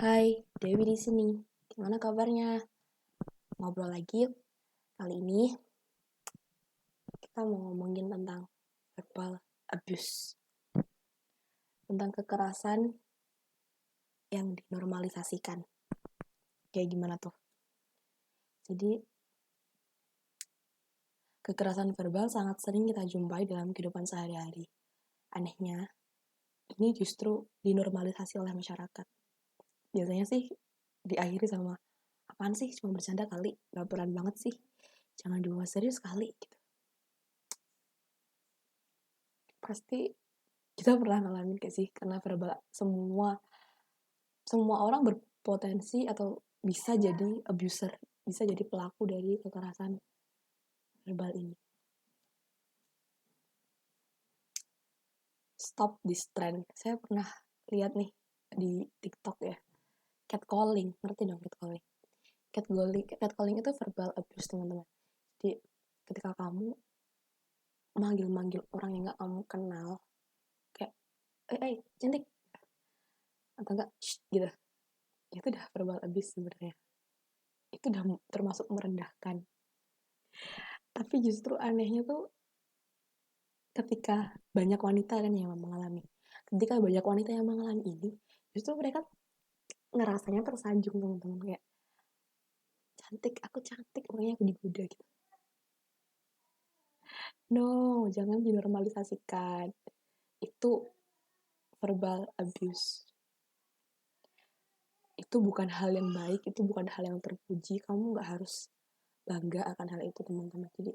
Hai, Dewi di sini. Gimana kabarnya? Ngobrol lagi yuk. Kali ini kita mau ngomongin tentang verbal abuse. Tentang kekerasan yang dinormalisasikan. Kayak gimana tuh? Jadi, kekerasan verbal sangat sering kita jumpai dalam kehidupan sehari-hari. Anehnya, ini justru dinormalisasi oleh masyarakat. Biasanya sih diakhiri sama, apaan sih? Cuma bercanda kali, gak berat banget sih. Jangan dibawa serius kali, gitu. Pasti kita pernah ngalamin kayak sih, karena verbal semua orang berpotensi atau bisa jadi abuser, bisa jadi pelaku dari kekerasan verbal ini. Stop this trend. Saya pernah lihat nih di TikTok ya, catcalling, ngerti dong catcalling? Catcalling itu verbal abuse, teman-teman. Jadi ketika kamu manggil-manggil orang yang gak kamu kenal, kayak cantik, atau enggak gitu, itu udah verbal abuse sebenarnya. Itu udah termasuk merendahkan. Tapi justru anehnya tuh ketika banyak wanita kan yang mengalami. Ketika banyak wanita yang mengalami ini, justru mereka ngerasanya tersanjung, teman-teman, kayak aku cantik, makanya aku digoda gitu. No, jangan dinormalisasikan. Itu verbal abuse. Itu bukan hal yang baik, itu bukan hal yang terpuji. Kamu gak harus bangga akan hal itu, teman-teman. Jadi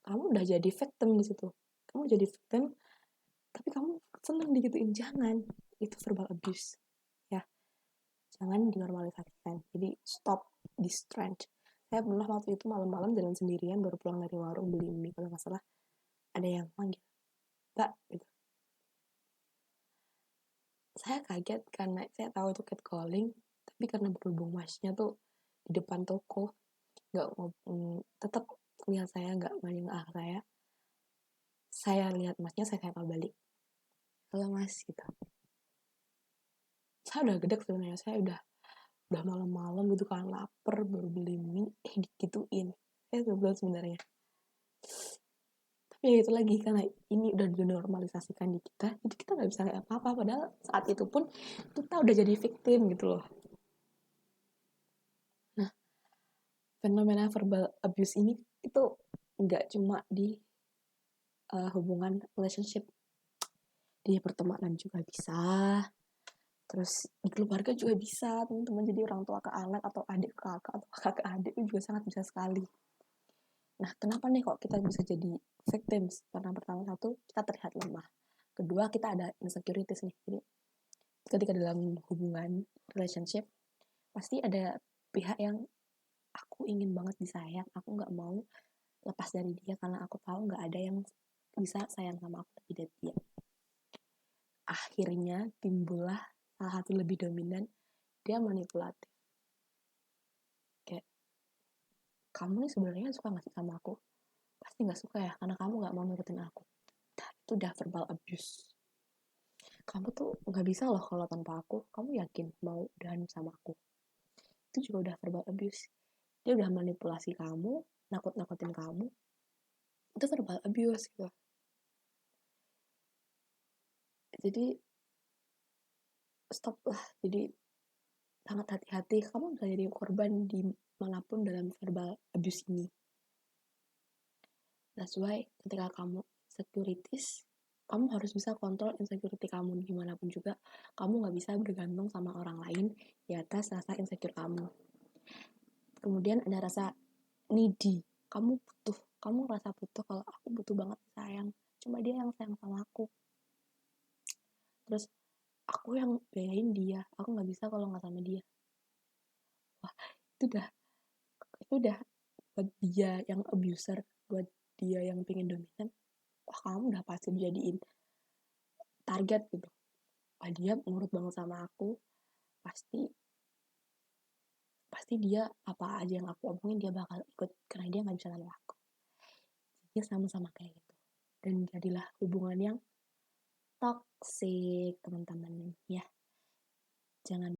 kamu udah jadi victim di situ. Kamu jadi victim, tapi kamu seneng digituin. Jangan. Itu verbal abuse. Ya, jangan dinormalisasikan. Jadi stop this trend. Saya pernah waktu itu malam-malam jalan sendirian, baru pulang dari warung beli mie kalau nggak salah, ada yang manggil Mbak gitu. Saya kaget karena saya tahu itu catcalling, tapi karena berhubung masnya tuh di depan toko, nggak tetap lihat saya, nggak manggil saya lihat masnya, saya sapa balik, halo mas gitu. Saya udah gedek sebenarnya, saya udah malam-malam gitu kan, lapar, baru beli mie, digituin. Saya sebel sebenarnya. Tapi ya itu lagi, karena ini udah dinormalisasikan di kita, jadi kita nggak bisa kayak apa-apa. Padahal saat itu pun kita udah jadi victim gitu loh. Nah, fenomena verbal abuse ini itu nggak cuma di hubungan relationship, di pertemanan juga bisa, terus di keluarga juga bisa, teman-teman. Jadi orang tua ke anak, atau adik ke kakak, atau kakak ke adik, itu juga sangat bisa sekali. Nah, kenapa nih kok kita bisa jadi victims? Karena pertama, satu, kita terlihat lemah. Kedua, kita ada insecurities nih. Jadi ketika dalam hubungan relationship, pasti ada pihak yang aku ingin banget disayang, aku nggak mau lepas dari dia karena aku tahu nggak ada yang bisa sayang sama aku lebih dari dia. Akhirnya timbullah salah satu lebih dominan, dia manipulatif. Kayak, kamu nih sebenarnya suka nggak sih sama aku? Pasti nggak suka ya, karena kamu nggak mau nurutin aku. Itu udah verbal abuse. Kamu tuh nggak bisa loh kalau tanpa aku. Kamu yakin mau udahan sama aku? Itu juga udah verbal abuse. Dia udah manipulasi kamu, nakut-nakutin kamu. Itu verbal abuse gitu. Jadi stop lah. Jadi sangat hati-hati. Kamu bisa jadi korban di manapun dalam verbal abuse ini. That's why ketika kamu securities, kamu harus bisa kontrol insecurity kamu. Dimanapun juga, kamu gak bisa bergantung sama orang lain di atas rasa insecure kamu. Kemudian ada rasa needy. Kamu rasa butuh, kalau aku butuh banget sayang, cuma dia yang sayang sama aku. Terus aku yang biayain dia, aku gak bisa kalau gak sama dia. Wah, itu udah buat dia yang abuser, buat dia yang pengen dominan. Wah, kamu udah pasti dijadiin target gitu. Wah, dia nurut banget sama aku, pasti dia apa aja yang aku omongin dia bakal ikut, karena dia nggak bisa nolak aku. Jadi sama-sama kayak gitu, dan jadilah hubungan yang toxic, teman-teman ya. Jangan